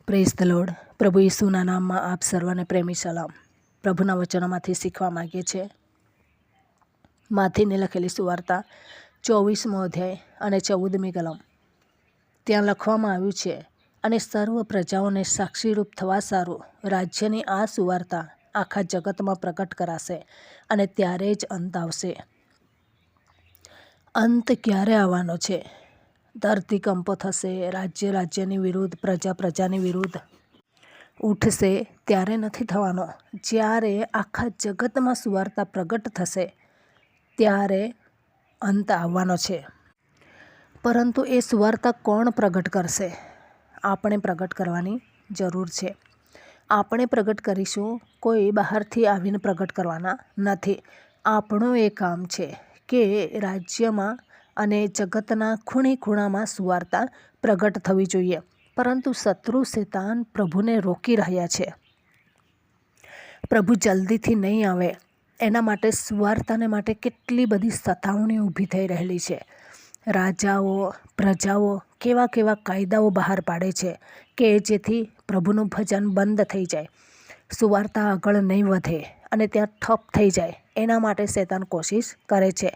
Praise the lord. પ્રભુ ઈસુના નામમાં આપ સર્વને પ્રેમી સલામ. પ્રભુના વચનોમાંથી શીખવા માગીએ છીએ. માથીને લખેલી સુવાર્તા 24મો અધ્યાય અને 14મી કલમ. ત્યાં લખવામાં આવ્યું છે, અને સર્વ પ્રજાઓને સાક્ષીરૂપ થવા સારું રાજ્યની આ સુવાર્તા આખા જગતમાં પ્રગટ કરાશે, અને ત્યારે જ અંત આવશે. અંત ક્યારે આવવાનો છે? ધરતીકંપો થશે, રાજ્ય રાજ્યની વિરુદ્ધ, પ્રજા પ્રજાની વિરુદ્ધ ઉઠશે. ત્યારે નથી થવાનો. જ્યારે આખા જગતમાં સુવાર્તા પ્રગટ થશે ત્યારે અંત આવવાનો છે. પરંતુ એ સુવાર્તા કોણ પ્રગટ કરશે? આપણે પ્રગટ કરવાની જરૂર છે. આપણે પ્રગટ કરીશું, કોઈ બહારથી આવીને પ્રગટ કરવાના નથી. આપણું એ કામ છે કે રાજ્યમાં અને જગતના ખૂણે ખૂણામાં સુવાર્તા પ્રગટ થવી જોઈએ. પરંતુ શત્રુ શેતાન પ્રભુને રોકી રહ્યા છે. પ્રભુ જલ્દીથી નહીં આવે એના માટે સુવાર્તાને માટે કેટલી બધી સતાવણીઓ ઊભી થઈ રહેલી છે. રાજાઓ, પ્રજાઓ કેવા કેવા કાયદાઓ બહાર પાડે છે કે જેથી પ્રભુનું ભજન બંધ થઈ જાય, સુવાર્તા આગળ નહીં વધે અને ત્યાં ઠપ થઈ જાય. એના માટે શેતાન કોશિશ કરે છે.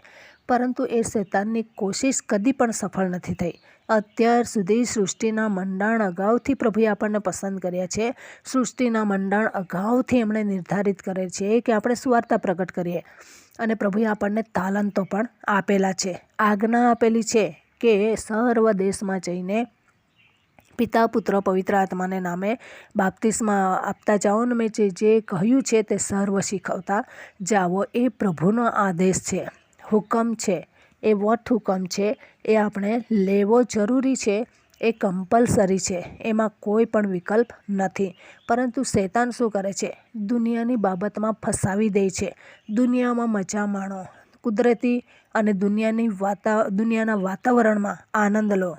પરંતુ એ શેતાનની કોશિશ કદી પણ સફળ નથી થઈ. અત્યાર સુધી સૃષ્ટિના મંડાણ અગાઉથી પ્રભુએ આપણને પસંદ કર્યા છે. સૃષ્ટિના મંડાણ અગાઉથી એમણે નિર્ધારિત કરે છે કે આપણે સુવાર્તા પ્રગટ કરીએ. અને પ્રભુએ આપણને તાલંતો પણ આપેલા છે. આજ્ઞા આપેલી છે કે સર્વ દેશમાં જઈને પિતા, પુત્ર, પવિત્ર આત્માને નામે બાપ્તિસ્મા આપતા જાઓ, ને મેં જે કહ્યું છે તે સર્વ શીખવતા જાઓ. એ પ્રભુનો આદેશ છે, હુકમ છે. એ વટ હુકમ છે એ આપણે લેવો જરૂરી છે. એ કમ્પલસરી છે. એમાં કોઈ પણ વિકલ્પ નથી. પરંતુ શેતાન શું કરે છે? દુનિયાની બાબતમાં ફસાવી દે છે. દુનિયામાં મજા માણો, કુદરતી અને દુનિયાના વાતાવરણમાં આનંદ લો,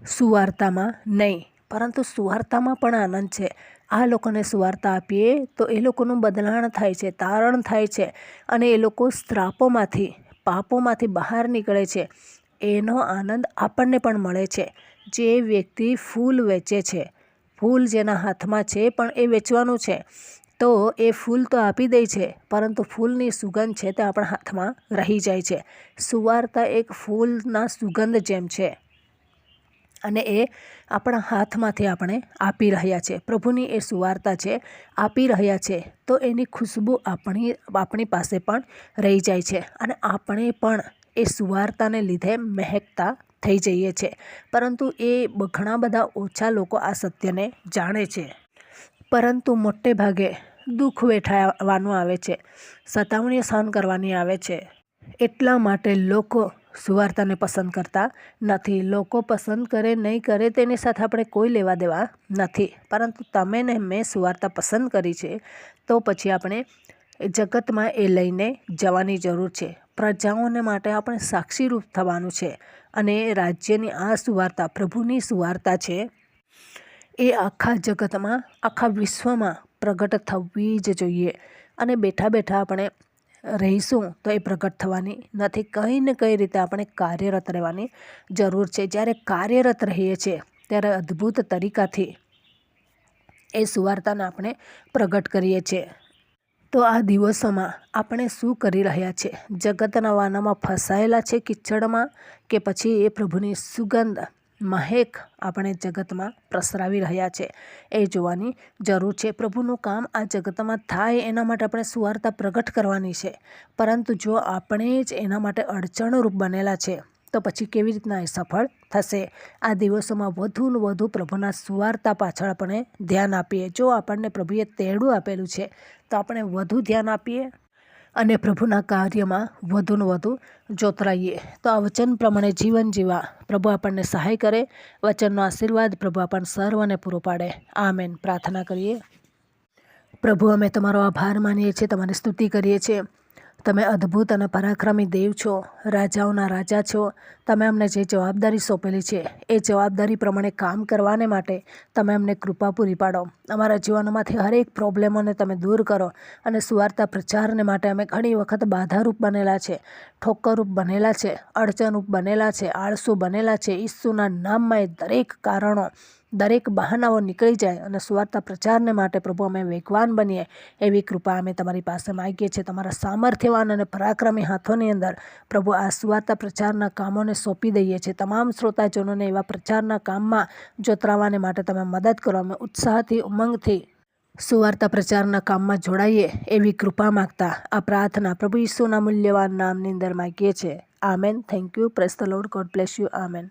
સુવાર્તામાં નહીં. પરંતુ સુવાર્તામાં પણ આનંદ છે. આ લોકોને સુવાર્તા આપીએ તો એ લોકોનું બદલાણ થાય છે, તારણ થાય છે, અને એ લોકો શ્રાપોમાંથી, પાપોમાંથી બહાર નીકળે છે. એનો આનંદ આપણને પણ મળે છે. જે વ્યક્તિ ફૂલ વેચે છે, ફૂલ જેના હાથમાં છે પણ એ વેચવાનું છે, તો એ ફૂલ તો આપી દે છે, પરંતુ ફૂલની સુગંધ છે તે આપણા હાથમાં રહી જાય છે. સુવાર્તા એક ફૂલના સુગંધ જેમ છે, અને એ આપણા હાથમાંથી આપણે આપી રહ્યા છે. પ્રભુની એ સુવાર્તા છે, આપી રહ્યા છે, તો એની ખુશ્બુ આપણી પાસે પણ રહી જાય છે, અને આપણે પણ એ સુવાર્તાને લીધે મહેકતા થઈ જઈએ છીએ. પરંતુ એ ઘણા બધા ઓછા લોકો આ સત્યને જાણે છે. પરંતુ મોટે ભાગે દુઃખ વેઠવાનું આવે છે, સતાવણીઓ સહન કરવાની આવે છે. એટલા માટે લોકો સુવાર્તાને પસંદ કરતા નથી. લોકો પસંદ કરે નહીં કરે તેની સાથે આપણે કોઈ લેવા દેવા નથી. પરંતુ તમે ને મેં સુવાર્તા પસંદ કરી છે, તો પછી આપણે જગતમાં એ લઈને જવાની જરૂર છે. પ્રજાઓને માટે આપણે સાક્ષીરૂપ થવાનું છે. અને રાજ્યની આ સુવાર્તા, પ્રભુની સુવાર્તા છે, એ આખા જગતમાં, આખા વિશ્વમાં પ્રગટ થવી જ જોઈએ. અને બેઠા બેઠા આપણે રહીશું તો એ પ્રગટ થવાની નથી. કંઈ ને કઈ રીતે આપણે કાર્યરત રહેવાની જરૂર છે. જ્યારે કાર્યરત રહીએ છીએ ત્યારે અદ્ભુત તરીકાથી એ સુવાર્તાને આપણે પ્રગટ કરીએ છીએ. તો આ દિવસોમાં આપણે શું કરી રહ્યા છે? જગતના વાનામાં ફસાયેલા છે, કિચડમાં, કે પછી એ પ્રભુની સુગંધ, મહેક આપણે જગતમાં પ્રસરાવી રહ્યા છે? એ જોવાની જરૂર છે. પ્રભુનું કામ આ જગતમાં થાય એના માટે આપણે સુવાર્તા પ્રગટ કરવાની છે. પરંતુ જો આપણે જ એના માટે અડચણરૂપ બનેલા છે, તો પછી કેવી રીતના એ સફળ થશે? આ દિવસોમાં વધુ ને વધુ પ્રભુના સુવાર્તા પાછળ આપણે ધ્યાન આપીએ. જો આપણને પ્રભુએ તેડું આપેલું છે તો આપણે વધુ ધ્યાન આપીએ અને પ્રભુના કાર્યમાં વધુ ને વધુ જોતરાઈએ. તો આ વચન પ્રમાણે જીવન જીવવા પ્રભુ આપણને સહાય કરે. વચનનો આશીર્વાદ પ્રભુ આપણને સર્વને પૂરો પાડે. આમેન. પ્રાર્થના કરીએ. પ્રભુ, અમે તમારો આભાર માનીએ છીએ, તમારી સ્તુતિ કરીએ છીએ. તમે અદ્ભુત અને પરાક્રમી દેવ છો, રાજાઓના રાજા છો. તમે અમને જે જવાબદારી સોંપેલી છે એ જવાબદારી પ્રમાણે કામ કરવાને માટે તમે અમને કૃપા પૂરી પાડો. અમારા જીવનોમાંથી હરેક પ્રોબ્લેમોને તમે દૂર કરો. અને સુવાર્તા પ્રચારને માટે અમે ઘણી વખત બાધારૂપ બનેલા છે, ઠોકરરૂપ બનેલા છે, અડચણરૂપ બનેલા છે, આળસુ બનેલા છે. ઈસુના નામમાં એ દરેક કારણો દરેક બહાનાઓ નીકળી જાય અને સુવાર્તા પ્રચારને માટે પ્રભુ અમે વેગવાન બનીએ એવી કૃપા અમે તમારી પાસે માગીએ છીએ. તમારા સામર્થ્યવાન અને પરાક્રમી હાથોની અંદર પ્રભુ આ સુવાર્તા પ્રચારના કામોને સોંપી દઈએ છીએ. તમામ શ્રોતાજનોને એવા પ્રચારના કામમાં જોતરાવાને માટે તમે મદદ કરો. અમે ઉત્સાહથી ઉમંગથી સુવાર્તા પ્રચારના કામમાં જોડાઈએ એવી કૃપા માગતા આ પ્રાર્થના પ્રભુ ઈસુના મૂલ્યવાન નામની અંદર માગીએ છીએ. Amen. Thank you. Praise the lord. God bless you. Amen.